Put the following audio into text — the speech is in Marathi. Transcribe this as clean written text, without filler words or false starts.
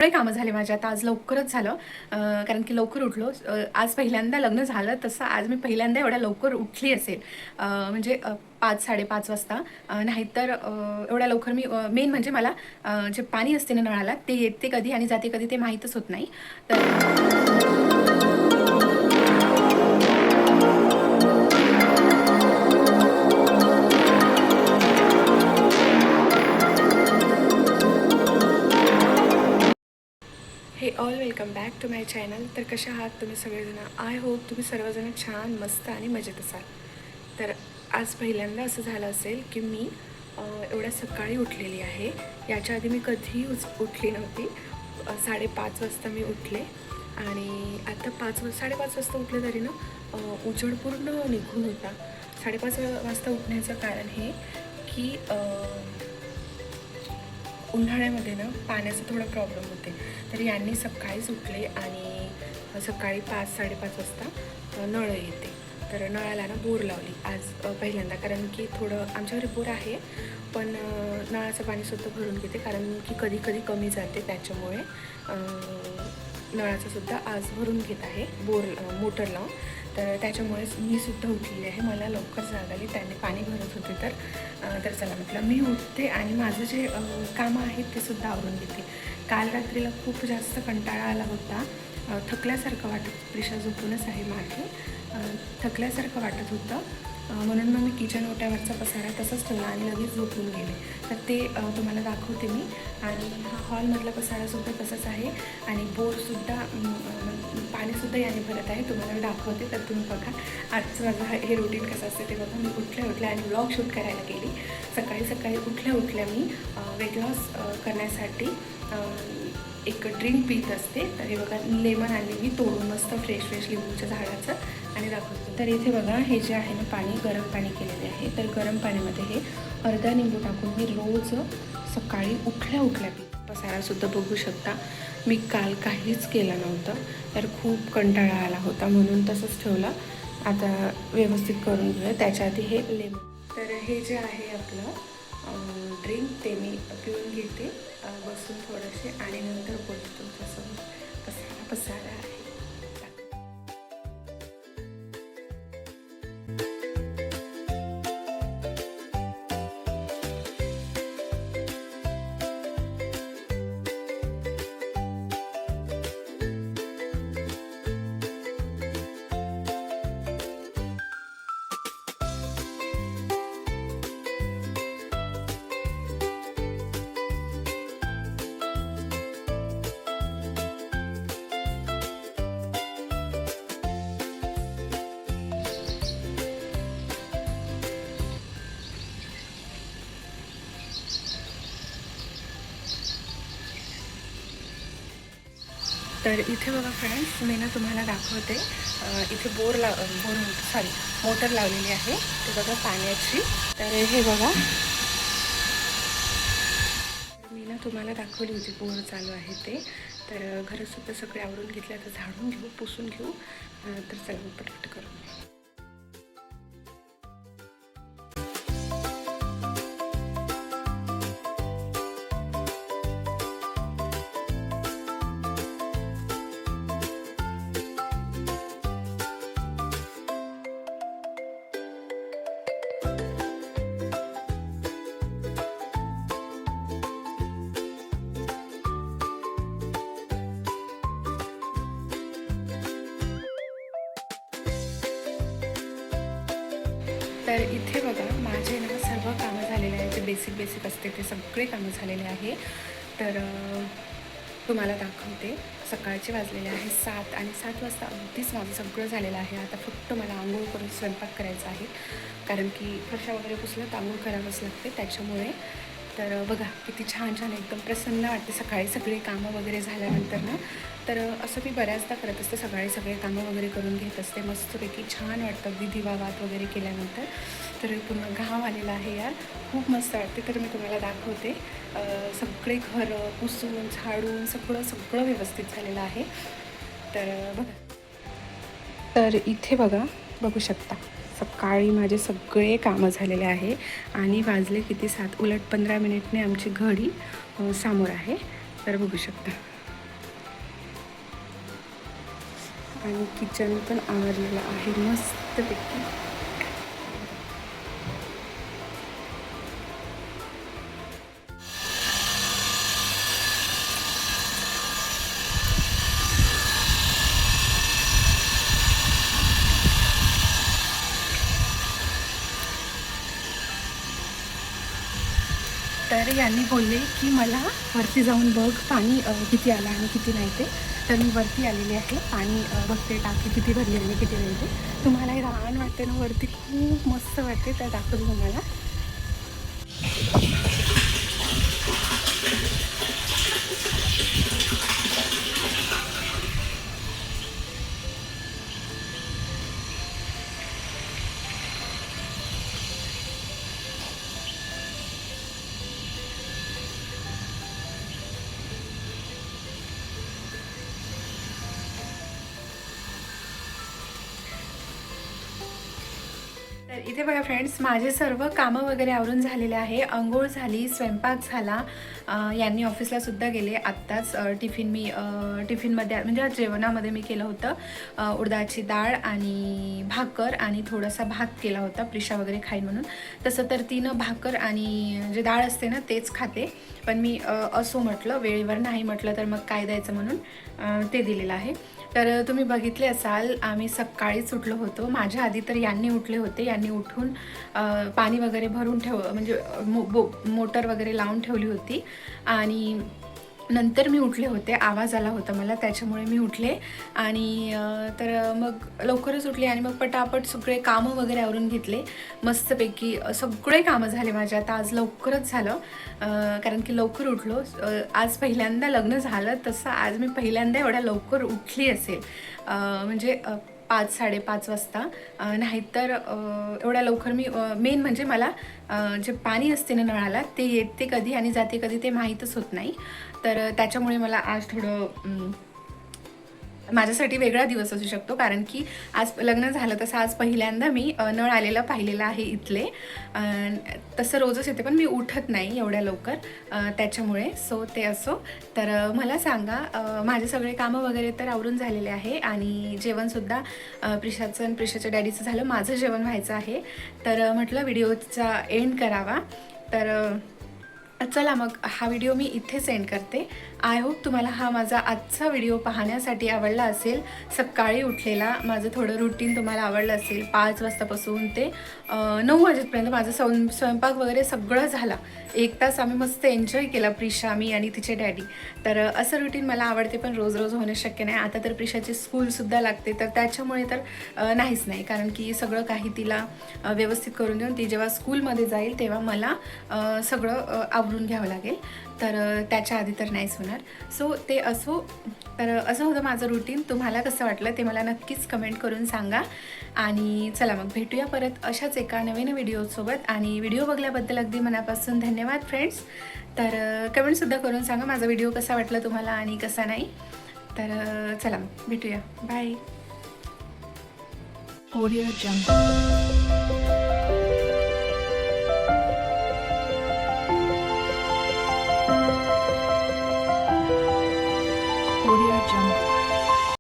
सगळे कामं झाले माझे. आता आज लवकरच झालं कारण की लवकर उठलो. आज पहिल्यांदा लग्न झालं तसं आज मी पहिल्यांदा एवढ्या लवकर उठली असेल. म्हणजे 5-5:30 वाजता. नाहीतर एवढ्या लवकर मी मेन म्हणजे मला जे पाणी असते ना नळाला ते येते कधी आणि जाते कधी ते माहीतच होत नाही. तर hey all welcome back to my channel. तर कशा आहात तुम्ही सगळेजण? आय होप तुम्ही सर्वजण छान मस्त आणि मजेत असाल. तर आज पहिल्यांदा असं झालं असेल की मी एवढ्या सकाळी उठलेली आहे. याच्या आधी मी कधीही उठली नव्हती. 5:30 वाजता मी उठले आणि आता 5-5:30 वाजता उठले तरी ना उजेड पूर्ण निघून होता. 5:30 वाजता उठण्याचं कारण हे की उन्हाळ्यामध्ये ना पाण्याचा थोडा प्रॉब्लेम होते. तर यांनी सकाळीच उठले आणि सकाळी 5-5:30 वाजता नळ येते. तर नळाला ना बोर लावली आज पहिल्यांदा, कारण की थोडं आमच्या घरी बोर आहे पण नळाचं पाणीसुद्धा भरून घेते कारण की कधी कधी कमी जाते. त्याच्यामुळे नळाचंसुद्धा आज भरून घेत आहे मोटर लावून. तर त्याच्यामुळेच मी सुद्धा उठलेली आहे. मला लवकर जाग आली, त्याने पाणी भरत होते. तर चला म्हटलं मी उठते आणि माझं जे कामं आहेत ते सुद्धा आवरून घेते. काल रात्रीला खूप जास्त कंटाळा आला होता. थकल्यासारखं वाटत, प्रिशा झोपूनच आहे मागे. थकल्यासारखं वाटत होतं म्हणून मग मी किचन ओट्यावरचा पसारा तसंच ठेवला आणि लगेच झोपून गेले. तर ते तुम्हाला दाखवते मी. आणि हा हॉलमधला पसारासुद्धा तसंच आहे आणि बोरसुद्धा पाणीसुद्धा याने भरत आहे. तुम्हाला मी दाखवते तर तुम्ही बघा आजचं माझं हे रुटीन कसं असते ते बघा. मी उठल्या आणि ब्लॉग शूट करायला गेली. सकाळी उठल्या मी वेट लॉस करण्यासाठी एक ड्रिंक पीत असते. तर हे बघा लेमन आणले मी तोडून मस्त फ्रेश लिंबूच्या झाडाचं आणि दाखवते. तर इथे बघा हे जे आहे ना पाणी गरम पाणी केलेले आहे. तर गरम पाण्यामध्ये हे अर्धा निंबू टाकून मी रोज सकाळी उठल्या पसारासुद्धा बघू शकता. मी काल काहीच केलं नव्हतं तर खूप कंटाळा आला होता म्हणून तसंच ठेवलं. आता व्यवस्थित करून घेऊया. त्याच्या आधी हे लेमन. तर हे जे आहे आपलं ड्रिंक ते मी पिऊन घेते बसून थोडेसे आणि नंतर बोलते तुमच्यासोबत. पसारा आहे. तर इथे बघा फ्रेंड्स, मी ना तुम्हाला दाखवते. इथे मोटर लावलेली आहे ते बघा पाण्याची. तर हे बघा मी ना तुम्हाला दाखवली होती बोर चालू आहे ते. तर घरसुद्धा सगळे आवरून घेतले. आता झाडून घेऊ, पुसून घेऊ. तर चला मी पटपट करू. तर इथे बघा माझे ना सर्व कामं झालेले आहेत. जे बेसिक असते ते सगळे कामं झालेले आहे. तर तुम्हाला दाखवते. सकाळचे वाजलेले आहे 7 आणि 7 वाजता अगदीच माझं सगळं झालेलं आहे. आता फक्त मला आंघोळ करून स्वयंपाक करायचा आहे कारण की फरशा वगैरे पुसलं तर आंघोळ करावंच लागते त्याच्यामुळे. तर बघा किती छान एकदम प्रसन्न वाटते सकाळी सगळे कामं वगैरे झाल्यानंतर ना. तर असं मी बऱ्याचदा करत असते, सगळे कामं वगैरे करून घेत असते. मस्तपैकी छान वाटतं अगदी दिवावात वगैरे केल्यानंतर. तर पूर्ण घाम आलेला आहे यार, खूप मस्त वाटते. तर मी तुम्हाला दाखवते. सगळे घरं पुसून झाडून सगळं व्यवस्थित झालेलं आहे. तर बघा. तर इथे बघू शकता सकाळी माझे सगळे कामं झालेले आहे आणि वाजले किती 7 उलट 15 मिनिटने आमची घडी समोर आहे. तर बघू शकता. आणि किचन पण आवरलेलं आहे मस्तपैकी. तर यांनी बोलले की मला वरती जाऊन बघ पाणी किती आलं आणि किती नाही ते. तर मी वरती आलेली आहे, पाणी बघते टाकी किती भरली आणि किती नाही ते. तुम्हाला हे रान वाटते ना वरती, खूप मस्त वाटते, तर दाखवते तुम्हाला. तर इथे बघा फ्रेंड्स, माझे सर्व कामं वगैरे आवरून झालेले आहे. अंघोळ झाली, स्वयंपाक झाला. यांनी ऑफिसला सुद्धा गेले आत्ताच. टिफिनमध्ये म्हणजे आज जेवणामध्ये मी केलं होतं उडदाची डाळ आणि भाकर आणि थोडासा भात केला होता, प्रिशा वगैरे खाईन म्हणून. तसं तर तिनं भाकर आणि जे डाळ असते ना तेच खाते, पण मी असो म्हटलं, वेळेवर नाही म्हटलं तर मग काय द्यायचं म्हणून ते दिलेलं आहे. तर तुम्ही बघितले असाल, आम्ही सकाळीच उठलो होतो. माझ्या आधी तर यांनी उठले होते. यांनी उठून पाणी वगैरे भरून म्हणजे मोटर वगैरे लावून ठेवली होती आणि नंतर मी उठले होते. आवाज आला होता मला, त्याच्यामुळे मी उठले आणि तर मग लवकरच उठले आणि मग पटापट सगळे कामं वगैरे आवरून घेतले. मस्तपैकी सगळे कामं झाले माझे आता. आज लवकरच झालं कारण की लवकर उठलो. आज पहिल्यांदा लग्न झालं तसं आज मी पहिल्यांदा एवढ्या लवकर उठली असेल, म्हणजे 5-5:30 वाजता. नाहीतर एवढ्या लवकर मी मेन म्हणजे मला जे पाणी असते ना नळाला ते येते कधी आणि जाते कधी ते माहीतच होत नाही. तर त्याच्यामुळे मला आज थोडं माझ्यासाठी वेगळा दिवस असू शकतो, कारण की आज लग्न झालं तसं आज पहिल्यांदा मी नळ आलेला पाहिलेला आहे इथले. तसं रोजच येते पण मी उठत नाही एवढ्या लवकर, त्याच्यामुळे. सो ते असो. तर मला सांगा, माझे सगळे कामं वगैरे तर आवरून झालेले आहे आणि जेवणसुद्धा प्रिशाचं आणि प्रिशाच्या डॅडीचं झालं. माझं जेवण व्हायचं आहे, तर म्हटलं व्हिडिओचा एंड करावा. तर चला मग हा व्हिडिओ मी इथे सेंड करते. आय होप तुम्हाला हा माझा आजचा व्हिडिओ पाहण्यासाठी आवडला असेल. सकाळी उठलेला माझं थोडं रुटीन तुम्हाला आवडलं असेल. 5 वाजतापासून ते 9 वाजेपर्यंत माझं स्वयंपाक वगैरे सगळं झाला. 1 तास आम्ही मस्त एन्जॉय केला, प्रिशा, मी आणि तिचे डॅडी. तर असं रुटीन मला आवडते, पण रोज रोज होणं शक्य नाही. आता तर प्रिशाची स्कूलसुद्धा लागते, तर त्याच्यामुळे तर नाहीच नाही, कारण की सगळं काही तिला व्यवस्थित करून देऊन ती जेव्हा स्कूलमध्ये जाईल तेव्हा मला सगळं आवरून घ्यावं लागेल. तर त्याच्या आधी तर नाहीच होणार. सो ते असो. तर असं होतं माझं रुटीन. तुम्हाला कसं वाटलं ते मला नक्कीच कमेंट करून सांगा. आणि चला मग भेटूया परत अशाच एका नवीन व्हिडिओसोबत. आणि व्हिडिओ बघल्याबद्दल अगदी मनापासून धन्यवाद फ्रेंड्स. तर कमेंटसुद्धा करून सांगा माझा व्हिडिओ कसा वाटला तुम्हाला आणि कसा नाही. तर चला मग भेटूया. बाय. ऑडिओ जंगल.